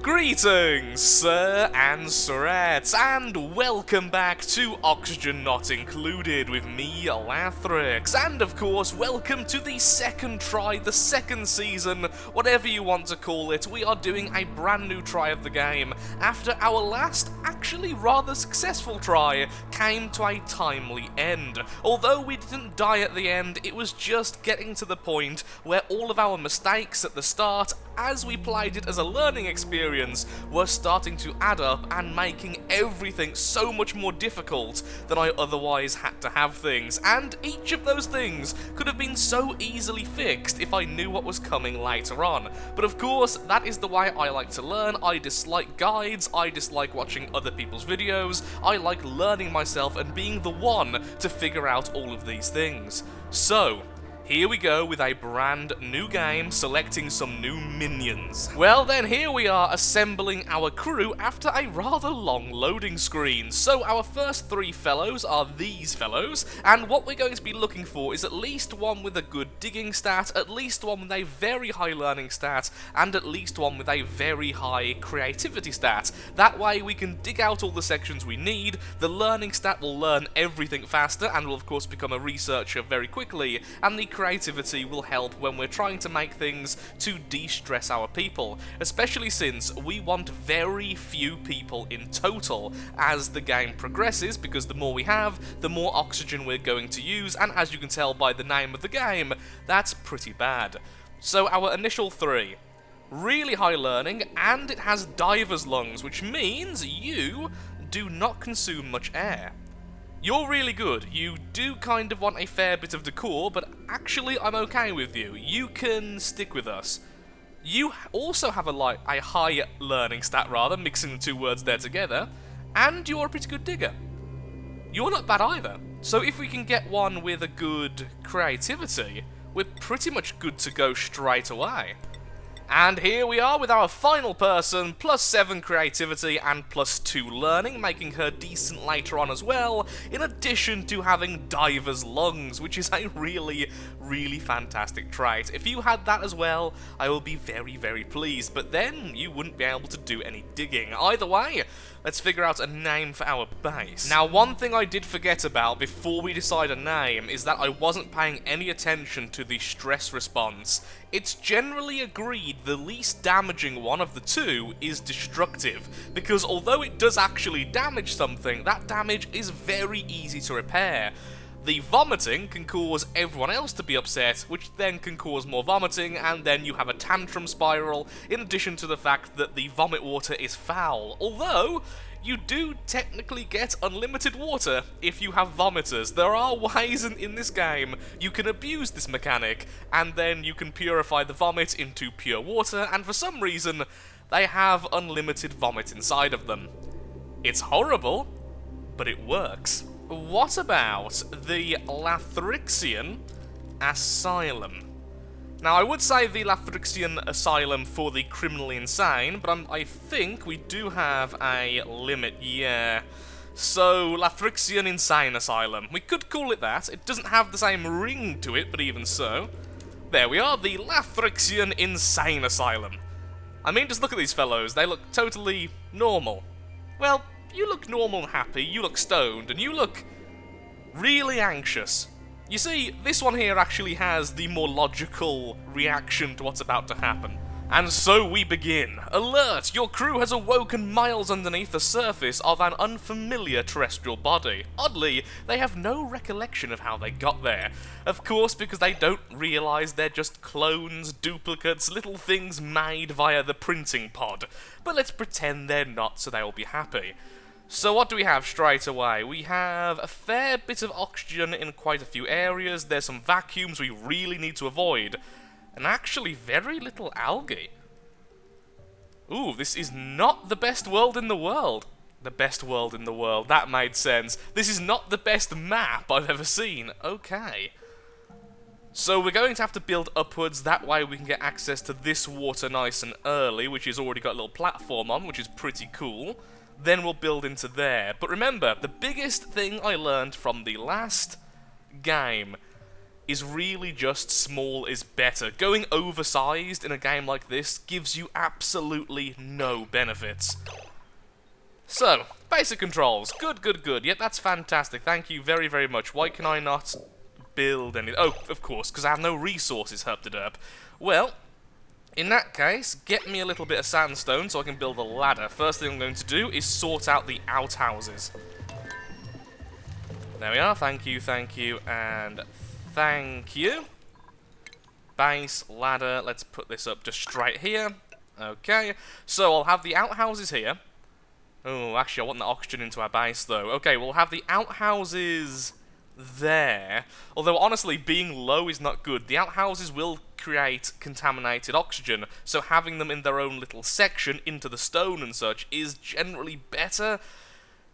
Greetings, sir and sirettes, and welcome back to Oxygen Not Included with me, Lathrix, and of course, welcome to the second try, the second season, whatever you want to call it. We are doing a brand new try of the game, after our last, actually rather successful try came to a timely end. Although we didn't die at the end, it was just getting to the point where all of our mistakes at the start, as we played it as a learning experience, were starting to add up and making everything so much more difficult than I otherwise had to have things. And each of those things could have been so easily fixed if I knew what was coming later on. But of course, that is the way I like to learn. I dislike guides, I dislike watching other people's videos, I like learning myself and being the one to figure out all of these things. So, here we go with a brand new game, selecting some new minions. Well then, here we are assembling our crew after a rather long loading screen. So our first three fellows are these fellows, and what we're going to be looking for is at least one with a good digging stat, at least one with a very high learning stat, and at least one with a very high creativity stat. That way we can dig out all the sections we need, the learning stat will learn everything faster, and will of course become a researcher very quickly, and the creativity will help when we're trying to make things to de-stress our people, especially since we want very few people in total as the game progresses, because the more we have, the more oxygen we're going to use, and as you can tell by the name of the game, that's pretty bad. So our initial three. Really high learning, and it has diver's lungs, which means you do not consume much air. You're really good. You do kind of want a fair bit of decor, but actually I'm okay with you. You can stick with us. You also have a high learning stat, rather, mixing the two words there together, and you're a pretty good digger. You're not bad either. So if we can get one with a good creativity, we're pretty much good to go straight away. And here we are with our final person, +7 creativity and +2 learning, making her decent later on as well, in addition to having diver's lungs, which is a really, really fantastic trait. If you had that as well, I will be very, very pleased, but then you wouldn't be able to do any digging. Either way, let's figure out a name for our base. Now, one thing I did forget about before we decide a name is that I wasn't paying any attention to the stress response. It's generally agreed the least damaging one of the two is destructive, because although it does actually damage something, that damage is very easy to repair. The vomiting can cause everyone else to be upset, which then can cause more vomiting, and then you have a tantrum spiral, in addition to the fact that the vomit water is foul. Although, you do technically get unlimited water if you have vomiters. There are ways in this game you can abuse this mechanic, and then you can purify the vomit into pure water, and for some reason, they have unlimited vomit inside of them. It's horrible, but it works. What about the Lathrixian Asylum? Now, I would say the Lathrixian Asylum for the criminally insane, but I think we do have a limit, yeah. So, Lathrixian Insane Asylum. We could call it that. It doesn't have the same ring to it, but even so. There we are, the Lathrixian Insane Asylum. I mean, just look at these fellows. They look totally normal. Well, you look normal and happy, you look stoned, and you look really anxious. You see, this one here actually has the more logical reaction to what's about to happen. And so we begin. Alert! Your crew has awoken miles underneath the surface of an unfamiliar terrestrial body. Oddly, they have no recollection of how they got there. Of course, because they don't realise they're just clones, duplicates, little things made via the printing pod. But let's pretend they're not, so they'll be happy. So what do we have straight away? We have a fair bit of oxygen in quite a few areas, there's some vacuums we really need to avoid, and actually very little algae. Ooh, this is not the best world in the world. The best world in the world, that made sense. This is not the best map I've ever seen. Okay. So we're going to have to build upwards, that way we can get access to this water nice and early, which has already got a little platform on, which is pretty cool. Then we'll build into there. But remember, the biggest thing I learned from the last game is really just small is better. Going oversized in a game like this gives you absolutely no benefits. So, basic controls. Good, good, good. Yep, that's fantastic. Thank you very, very much. Why can I not build any... Oh, of course, because I have no resources, herp-de-derp. Well, in that case, get me a little bit of sandstone so I can build a ladder. First thing I'm going to do is sort out the outhouses. There we are. Thank you, and thank you. Base, ladder. Let's put this up just straight here. Okay. So I'll have the outhouses here. Oh, actually, I want the oxygen into our base, though. Okay, we'll have the outhouses there. Although, honestly, being low is not good. The outhouses will create contaminated oxygen, so having them in their own little section into the stone and such is generally better.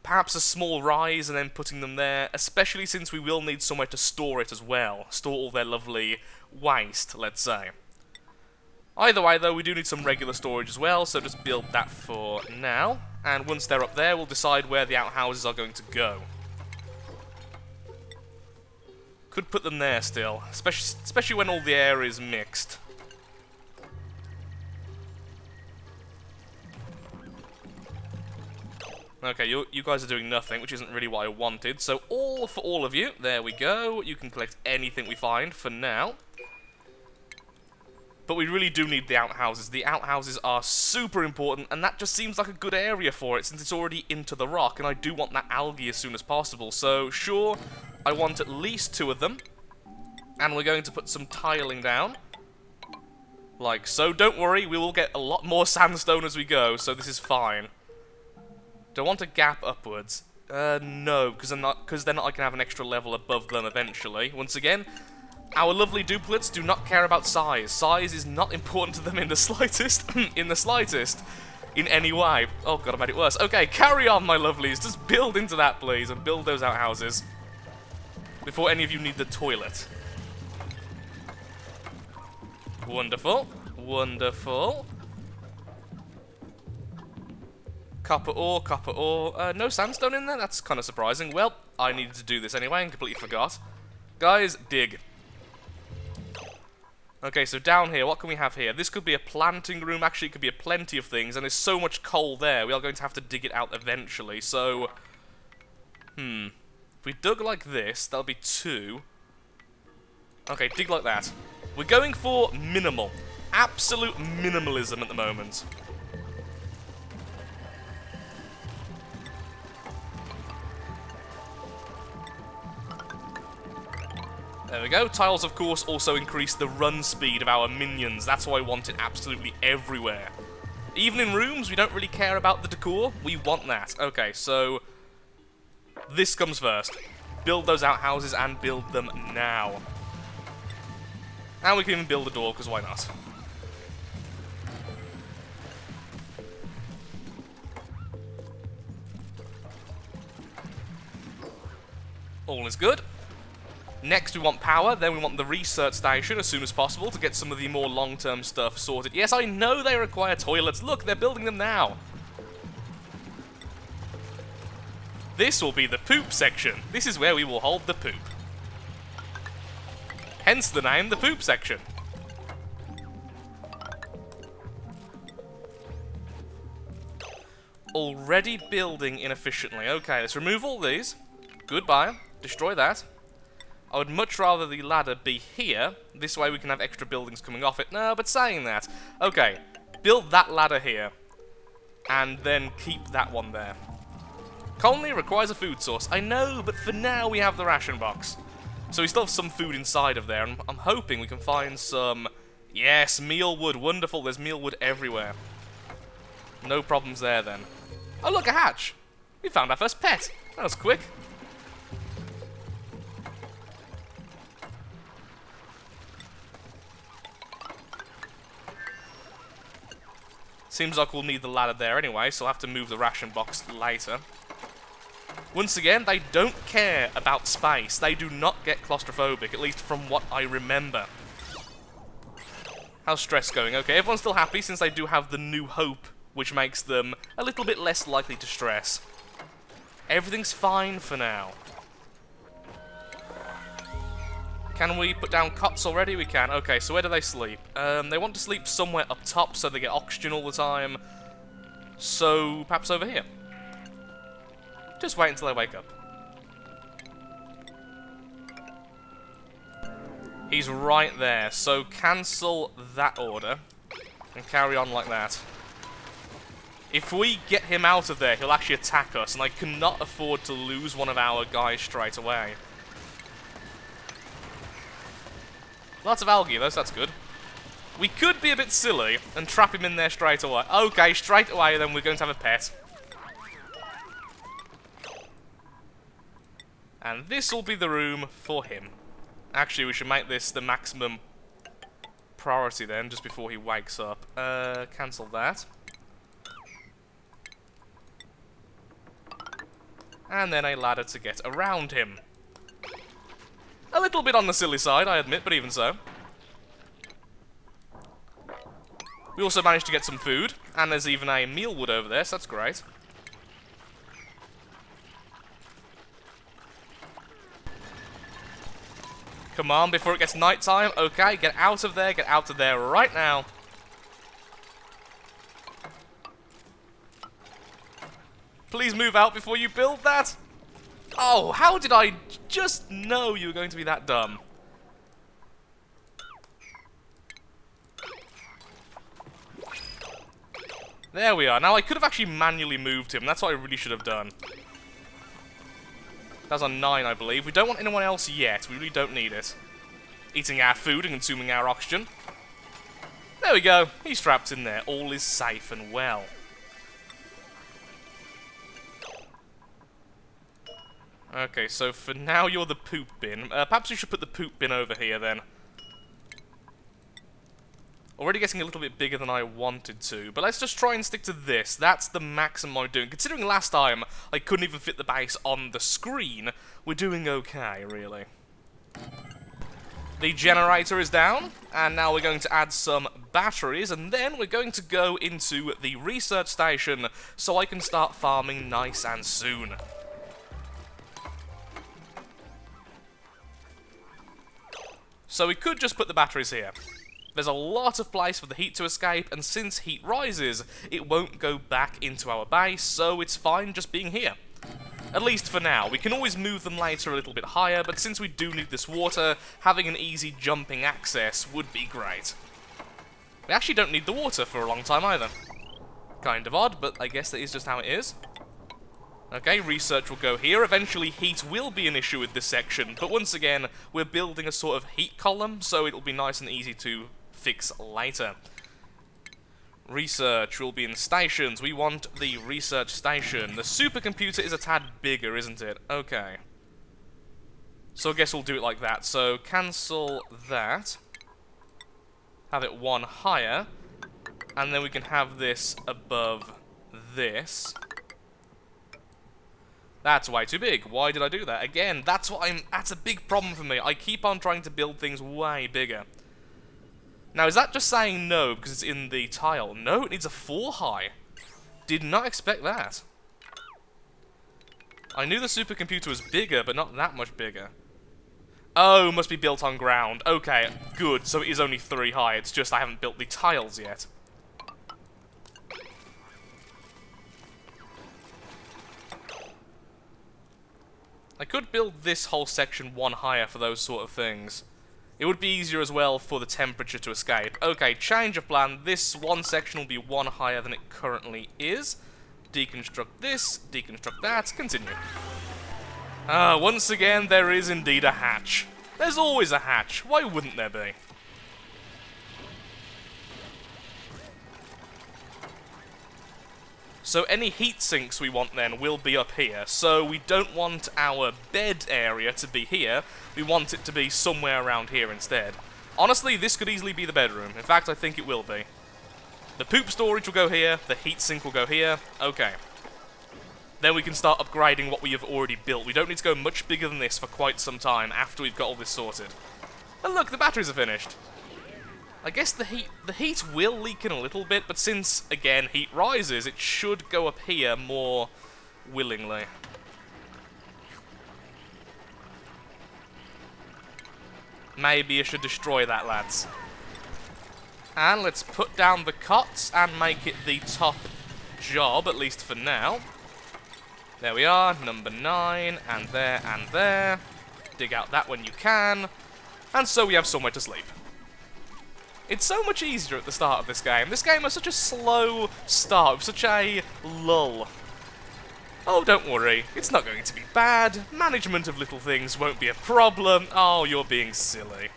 Perhaps a small rise and then putting them there, especially since we will need somewhere to store it as well. Store all their lovely waste, let's say. Either way, though, we do need some regular storage as well, so just build that for now. And once they're up there, we'll decide where the outhouses are going to go. Could put them there still, especially when all the air is mixed. Okay, you guys are doing nothing, which isn't really what I wanted. So all for all of you. There we go. You can collect anything we find for now. But we really do need the outhouses. The outhouses are super important, and that just seems like a good area for it, since it's already into the rock, and I do want that algae as soon as possible. So, sure, I want at least 2 of them. And we're going to put some tiling down. Like so. Don't worry, we will get a lot more sandstone as we go, so this is fine. Do I want a gap upwards? No, because then I can have an extra level above them eventually. Once again, our lovely duplicates do not care about size. Size is not important to them in the slightest, in any way. Oh god, I made it worse. Okay, carry on, my lovelies. Just build into that, please, and build those outhouses. Before any of you need the toilet. Wonderful. Wonderful. Copper ore. No sandstone in there? That's kind of surprising. Well, I needed to do this anyway and completely forgot. Guys, dig. Okay, so down here, what can we have here? This could be a planting room. Actually, it could be plenty of things, and there's so much coal there. We are going to have to dig it out eventually, so... If we dug like this, that'll be 2. Okay, dig like that. We're going for minimal. Absolute minimalism at the moment. There we go. Tiles, of course, also increase the run speed of our minions. That's why I want it absolutely everywhere. Even in rooms, we don't really care about the decor. We want that. Okay, so... this comes first. Build those outhouses and build them now. And we can even build a door, because why not? All is good. Next we want power, then we want the research station as soon as possible to get some of the more long-term stuff sorted. Yes, I know they require toilets. Look, they're building them now. This will be the poop section. This is where we will hold the poop. Hence the name, the poop section. Already building inefficiently. Okay, let's remove all these. Goodbye. Destroy that. I would much rather the ladder be here. This way we can have extra buildings coming off it. No, but saying that. Okay, build that ladder here. And then keep that one there. Colony requires a food source. I know, but for now we have the ration box. So we still have some food inside of there. And I'm hoping we can find some... yes, mealwood. Wonderful. There's mealwood everywhere. No problems there then. Oh, look, a hatch. We found our first pet. That was quick. Seems like we'll need the ladder there anyway, so I'll have to move the ration box later. Once again, they don't care about space. They do not get claustrophobic, at least from what I remember. How's stress going? Okay, everyone's still happy since they do have the new hope, which makes them a little bit less likely to stress. Everything's fine for now. Can we put down cots already? We can. Okay, so where do they sleep? They want to sleep somewhere up top so they get oxygen all the time. So, perhaps over here. Just wait until they wake up. He's right there, so cancel that order and carry on like that. If we get him out of there, he'll actually attack us, and I cannot afford to lose one of our guys straight away. Lots of algae, though, so that's good. We could be a bit silly and trap him in there straight away. Okay, straight away, then we're going to have a pet. And this will be the room for him. Actually, we should make this the maximum priority then, just before he wakes up. Cancel that. And then a ladder to get around him. A little bit on the silly side, I admit, but even so. We also managed to get some food, and there's even a mealwood over there, so that's great. Come on, before it gets nighttime. Okay, get out of there right now. Please move out before you build that. Oh, how did I just know you were going to be that dumb? There we are. Now, I could have actually manually moved him. That's what I really should have done. That's on 9, I believe. We don't want anyone else yet. We really don't need it. Eating our food and consuming our oxygen. There we go. He's trapped in there. All is safe and well. Okay, so for now you're the poop bin. Perhaps we should put the poop bin over here then. Already getting a little bit bigger than I wanted to, but let's just try and stick to this. That's the maximum I'm doing. Considering last time I couldn't even fit the base on the screen, we're doing okay, really. The generator is down, and now we're going to add some batteries, and then we're going to go into the research station so I can start farming nice and soon. So we could just put the batteries here. There's a lot of place for the heat to escape, and since heat rises, it won't go back into our base, so it's fine just being here. At least for now. We can always move them later a little bit higher, but since we do need this water, having an easy jumping access would be great. We actually don't need the water for a long time either. Kind of odd, but I guess that is just how it is. Okay, research will go here. Eventually, heat will be an issue with this section, but once again, we're building a sort of heat column, so it'll be nice and easy to fix later. Research will be in stations. We want the research station. The supercomputer is a tad bigger, isn't it? Okay. So I guess we'll do it like that. So cancel that. Have it one higher. And then we can have this above this. That's way too big. Why did I do that? Again, that's a big problem for me. I keep on trying to build things way bigger. Now, is that just saying no because it's in the tile? No, it needs a 4 high. Did not expect that. I knew the supercomputer was bigger, but not that much bigger. Oh, must be built on ground. Okay, good. So it is only 3 high. It's just I haven't built the tiles yet. I could build this whole section 1 higher for those sort of things. It would be easier as well for the temperature to escape. Okay, change of plan. This one section will be 1 higher than it currently is. Deconstruct this, deconstruct that, continue. Once again, there is indeed a hatch. There's always a hatch. Why wouldn't there be? So any heat sinks we want then will be up here. So we don't want our bed area to be here. We want it to be somewhere around here instead. Honestly, this could easily be the bedroom. In fact, I think it will be. The poop storage will go here. The heat sink will go here. Okay. Then we can start upgrading what we have already built. We don't need to go much bigger than this for quite some time after we've got all this sorted. And look, the batteries are finished. I guess the heat will leak in a little bit, but since, again, heat rises, it should go up here more willingly. Maybe I should destroy that, lads. And let's put down the cots and make it the top job, at least for now. There we are, number 9, and there, and there. Dig out that when you can. And so we have somewhere to sleep. It's so much easier at the start of this game. This game has such a slow start, such a lull. Oh, don't worry, it's not going to be bad. Management of little things won't be a problem. Oh, you're being silly.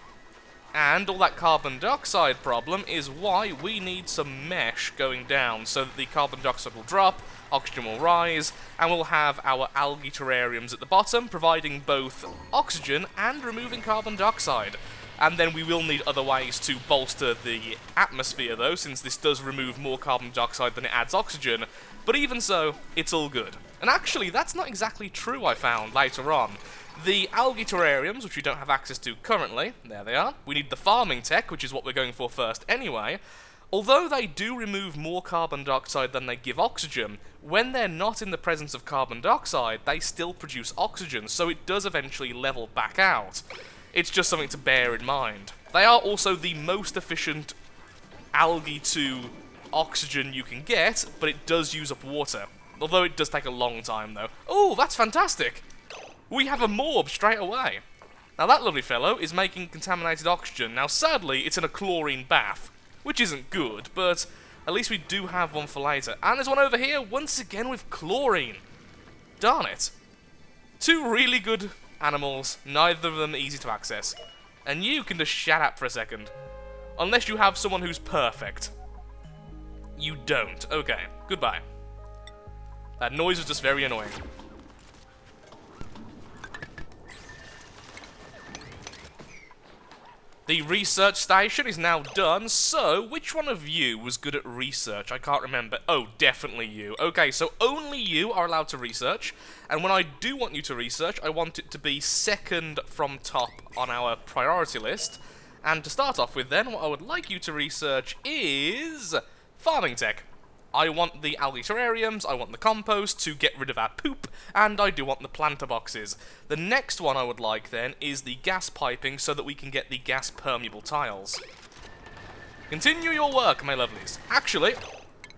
And all that carbon dioxide problem is why we need some mesh going down so that the carbon dioxide will drop, oxygen will rise, and we'll have our algae terrariums at the bottom, providing both oxygen and removing carbon dioxide. And then we will need other ways to bolster the atmosphere, though, since this does remove more carbon dioxide than it adds oxygen. But even so, it's all good. And actually, that's not exactly true, I found later on. The algae terrariums, which we don't have access to currently, there they are. We need the farming tech, which is what we're going for first anyway. Although they do remove more carbon dioxide than they give oxygen, when they're not in the presence of carbon dioxide, they still produce oxygen, so it does eventually level back out. It's just something to bear in mind. They are also the most efficient algae to oxygen you can get, but it does use up water. Although it does take a long time, though. Oh, that's fantastic! We have a morb straight away. Now that lovely fellow is making contaminated oxygen. Now sadly, it's in a chlorine bath, which isn't good, but at least we do have one for later. And there's one over here, once again with chlorine. Darn it. Two really good animals, neither of them easy to access. And you can just shut up for a second. Unless you have someone who's perfect. You don't. Okay, goodbye. That noise was just very annoying. The research station is now done, so which one of you was good at research? I can't remember. Oh, definitely you. Okay, so only you are allowed to research, and when I do want you to research, I want it to be second from top on our priority list. And to start off with then, what I would like you to research is farming tech. I want the algae terrariums, I want the compost to get rid of our poop, and I do want the planter boxes. The next one I would like then is the gas piping so that we can get the gas permeable tiles. Continue your work, my lovelies. Actually,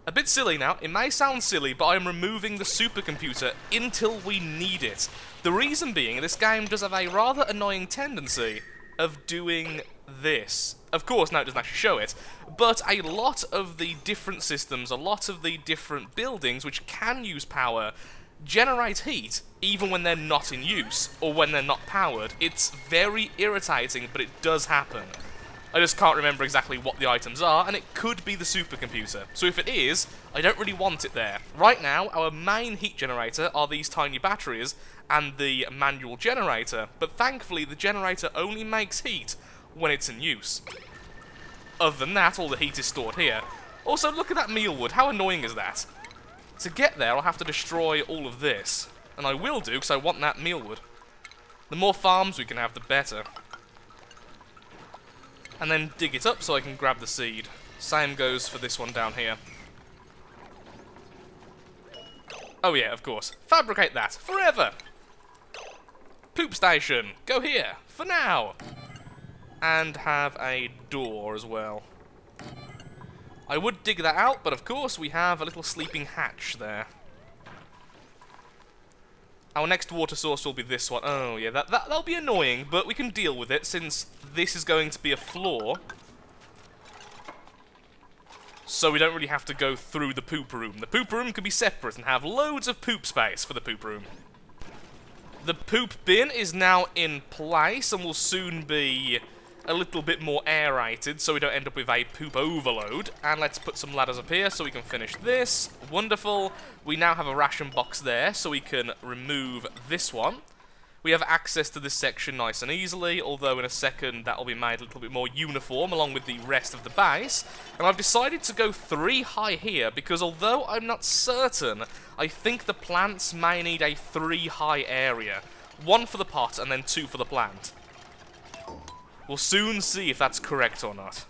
a bit silly now, it may sound silly, but I'm removing the supercomputer until we need it. The reason being, this game does have a rather annoying tendency of doing this. Of course, now it doesn't actually show it, but a lot of the different systems, a lot of the different buildings which can use power, generate heat even when they're not in use, or when they're not powered. It's very irritating, but it does happen. I just can't remember exactly what the items are, and it could be the supercomputer. So if it is, I don't really want it there. Right now, our main heat generator are these tiny batteries, and the manual generator, but thankfully the generator only makes heat when it's in use. Other than that, all the heat is stored here. Also, look at that mealwood. How annoying is that? To get there, I'll have to destroy all of this. And I will do, because I want that mealwood. The more farms we can have, the better. And then dig it up so I can grab the seed. Same goes for this one down here. Oh yeah, of course. Fabricate that. Forever! Poop station. Go here. For now. And have a door as well. I would dig that out, but of course we have a little sleeping hatch there. Our next water source will be this one. Oh yeah, that'll be annoying, but we can deal with it since this is going to be a floor. So we don't really have to go through the poop room. The poop room can be separate and have loads of poop space for the poop room. The poop bin is now in place and will soon be a little bit more aerated so we don't end up with a poop overload. And let's put some ladders up here so we can finish this. Wonderful. We now have a ration box there so we can remove this one. We have access to this section nice and easily, although in a second that will be made a little bit more uniform along with the rest of the base. And I've decided to go 3 high here because although I'm not certain, I think the plants may need a 3 high area. 1 for the pot and then 2 for the plant. We'll soon see if that's correct or not.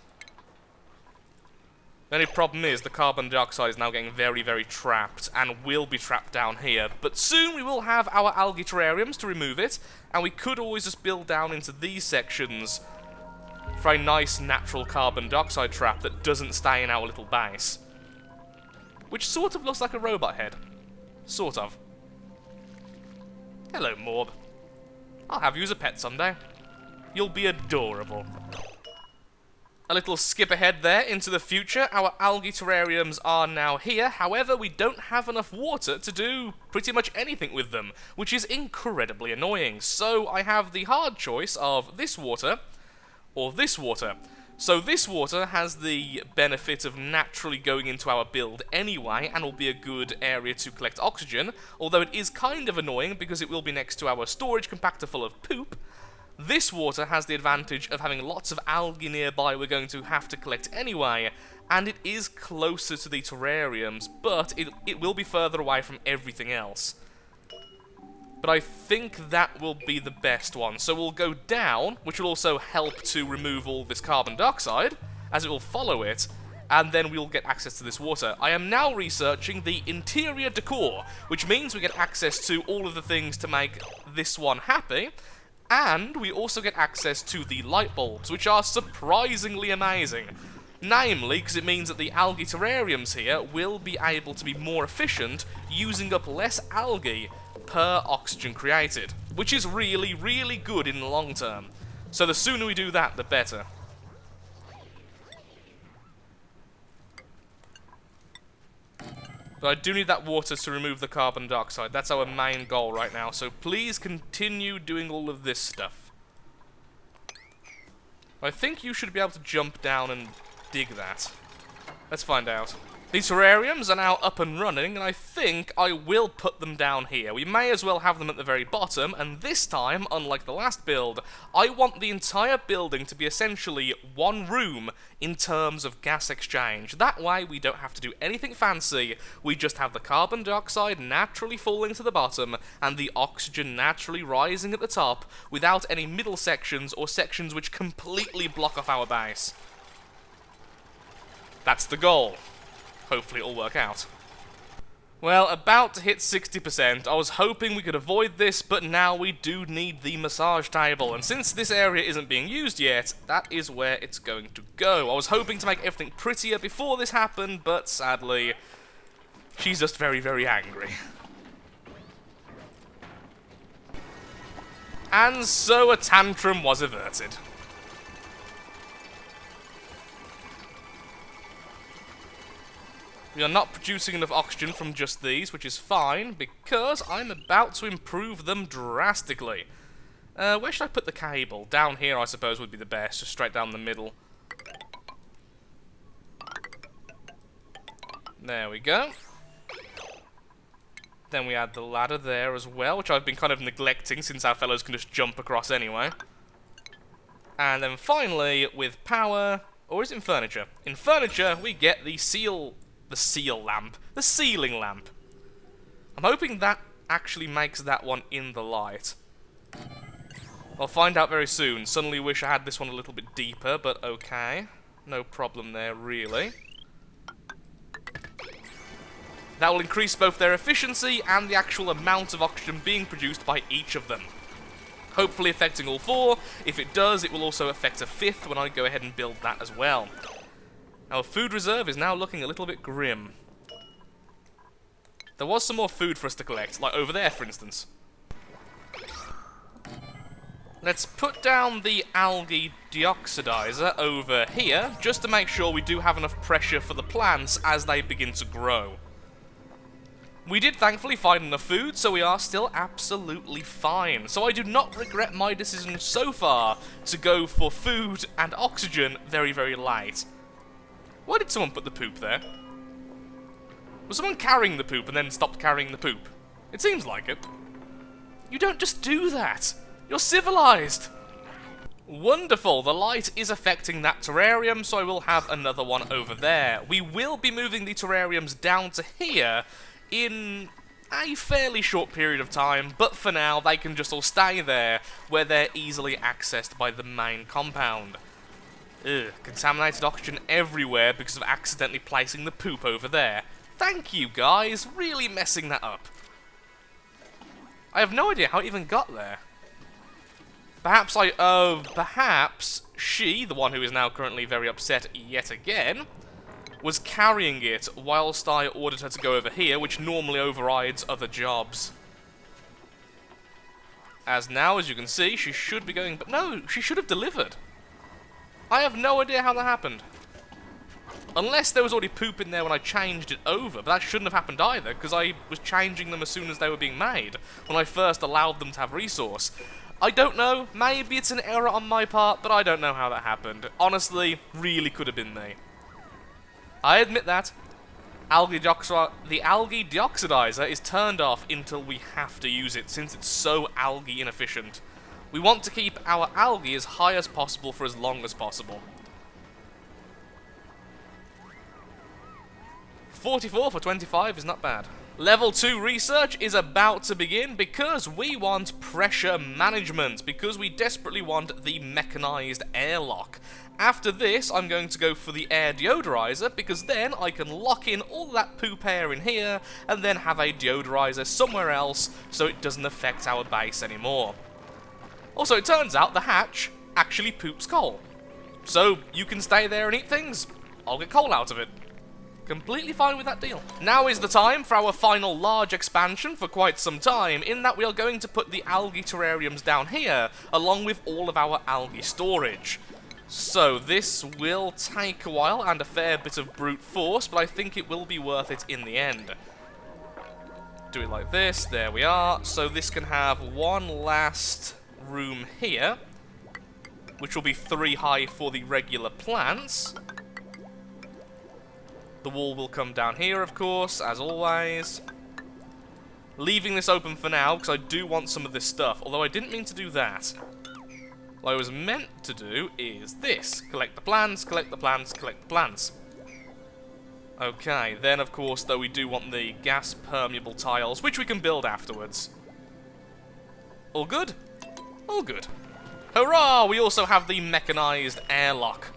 The only problem is the carbon dioxide is now getting very, very trapped and will be trapped down here. But soon we will have our algae terrariums to remove it, and we could always just build down into these sections for a nice natural carbon dioxide trap that doesn't stay in our little base. Which sort of looks like a robot head. Sort of. Hello, Morb. I'll have you as a pet someday. You'll be adorable. A little skip ahead there into the future. Our algae terrariums are now here. However, we don't have enough water to do pretty much anything with them, which is incredibly annoying. So I have the hard choice of this water or this water. So this water has the benefit of naturally going into our build anyway, and will be a good area to collect oxygen, although it is kind of annoying because it will be next to our storage compactor full of poop. This water has the advantage of having lots of algae nearby we're going to have to collect anyway, and it is closer to the terrariums, but it will be further away from everything else. But I think that will be the best one. So we'll go down, which will also help to remove all this carbon dioxide, as it will follow it, and then we'll get access to this water. I am now researching the interior decor, which means we get access to all of the things to make this one happy, and we also get access to the light bulbs, which are surprisingly amazing. Namely, because it means that the algae terrariums here will be able to be more efficient, using up less algae per oxygen created, which is really, really good in the long term. So the sooner we do that, the better. But I do need that water to remove the carbon dioxide. That's our main goal right now. So please continue doing all of this stuff. I think you should be able to jump down and dig that. Let's find out. These terrariums are now up and running, and I think I will put them down here. We may as well have them at the very bottom, and this time, unlike the last build, I want the entire building to be essentially one room in terms of gas exchange. That way, we don't have to do anything fancy. We just have the carbon dioxide naturally falling to the bottom, and the oxygen naturally rising at the top, without any middle sections or sections which completely block off our base. That's the goal. Hopefully it'll work out. Well, about to hit 60%. I was hoping we could avoid this, but now we do need the massage table. And since this area isn't being used yet, that is where it's going to go. I was hoping to make everything prettier before this happened, but sadly, she's just very, very angry. And so a tantrum was averted. We are not producing enough oxygen from just these, which is fine, because I'm about to improve them drastically. Where should I put the cable? Down here, I suppose, would be the best, just straight down the middle. There we go. Then we add the ladder there as well, which I've been kind of neglecting since our fellows can just jump across anyway. And then finally, with power, or is it in furniture? In furniture, we get the ceiling lamp. I'm hoping that actually makes that one in the light. I'll find out very soon. Suddenly wish I had this one a little bit deeper, but okay. No problem there, really. That will increase both their efficiency and the actual amount of oxygen being produced by each of them. Hopefully affecting all four. If it does, it will also affect a fifth when I go ahead and build that as well. Our food reserve is now looking a little bit grim. There was some more food for us to collect, like over there, for instance. Let's put down the algae deoxidizer over here, just to make sure we do have enough pressure for the plants as they begin to grow. We did thankfully find enough food, so we are still absolutely fine. So I do not regret my decision so far to go for food and oxygen very, very late. Why did someone put the poop there? Was someone carrying the poop and then stopped carrying the poop? It seems like it. You don't just do that. You're civilized. Wonderful. The light is affecting that terrarium, so I will have another one over there. We will be moving the terrariums down to here in a fairly short period of time, but for now they can just all stay there where they're easily accessed by the main compound. Ugh, contaminated oxygen everywhere because of accidentally placing the poop over there. Thank you, guys. Really messing that up. I have no idea how it even got there. Perhaps she, the one who is now currently very upset yet again, was carrying it whilst I ordered her to go over here, which normally overrides other jobs. As now, as you can see, she should be going... But no, she should have delivered. I have no idea how that happened. Unless there was already poop in there when I changed it over, but that shouldn't have happened either, because I was changing them as soon as they were being made, when I first allowed them to have resource. I don't know, maybe it's an error on my part, but I don't know how that happened. Honestly, really could have been me. I admit that. The algae deoxidizer is turned off until we have to use it, since it's so algae inefficient. We want to keep our algae as high as possible for as long as possible. 44 for 25 is not bad. Level 2 research is about to begin because we want pressure management, because we desperately want the mechanized airlock. After this, I'm going to go for the air deodorizer, because then I can lock in all that poop air in here, and then have a deodorizer somewhere else, so it doesn't affect our base anymore. Also, it turns out the hatch actually poops coal. So, you can stay there and eat things. I'll get coal out of it. Completely fine with that deal. Now is the time for our final large expansion for quite some time, in that we are going to put the algae terrariums down here, along with all of our algae storage. So this will take a while and a fair bit of brute force, but I think it will be worth it in the end. Do it like this, there we are. So this can have one last room here, which will be 3 high for the regular plants. The wall will come down here, of course, as always. Leaving this open for now, because I do want some of this stuff, although I didn't mean to do that. What I was meant to do is this. Collect the plants, collect the plants, collect the plants. Okay, then of course, though, we do want the gas permeable tiles, which we can build afterwards. All good? All good. Hurrah! We also have the mechanized airlock.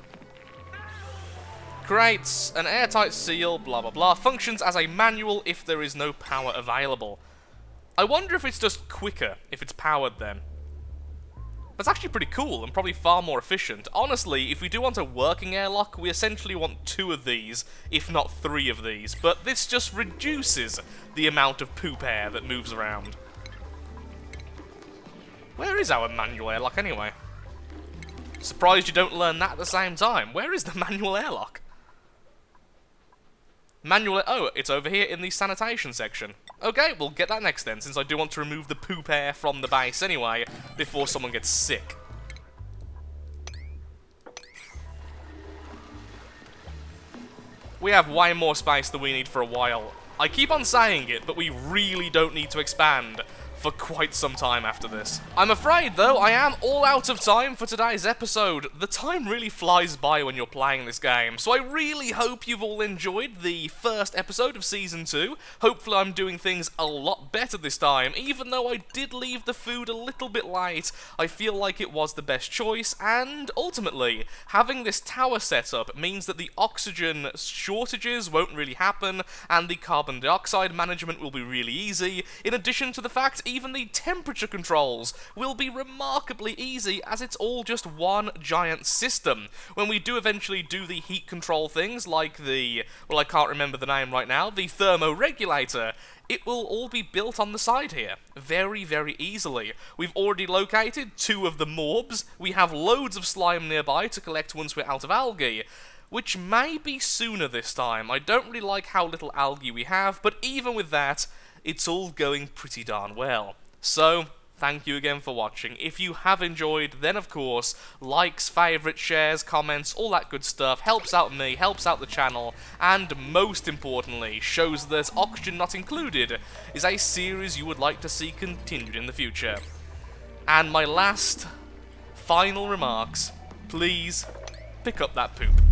Creates an airtight seal, blah blah blah. Functions as a manual if there is no power available. I wonder if it's just quicker if it's powered then. That's actually pretty cool and probably far more efficient. Honestly, if we do want a working airlock, we essentially want 2 of these, if not 3 of these. But this just reduces the amount of poop air that moves around. Where is our manual airlock anyway? Surprised you don't learn that at the same time. Where is the manual airlock? Oh, it's over here in the sanitation section. Okay, we'll get that next then, since I do want to remove the poop air from the base anyway, before someone gets sick. We have way more space than we need for a while. I keep on saying it, but we really don't need to expand for quite some time after this. I'm afraid, though, I am all out of time for today's episode. The time really flies by when you're playing this game, so I really hope you've all enjoyed the first episode of Season 2. Hopefully I'm doing things a lot better this time. Even though I did leave the food a little bit light, I feel like it was the best choice, and ultimately, having this tower set up means that the oxygen shortages won't really happen, and the carbon dioxide management will be really easy, in addition to the fact even the temperature controls will be remarkably easy, as it's all just one giant system. When we do eventually do the heat control things, like the, well, I can't remember the name right now, the thermoregulator, it will all be built on the side here, very, very easily. We've already located 2 of the morbs, we have loads of slime nearby to collect once we're out of algae, which may be sooner this time. I don't really like how little algae we have, but even with that, it's all going pretty darn well. So, thank you again for watching. If you have enjoyed, then of course, likes, favourites, shares, comments, all that good stuff helps out me, helps out the channel, and most importantly, shows that Oxygen Not Included is a series you would like to see continued in the future. And my last, final remarks, please pick up that poop.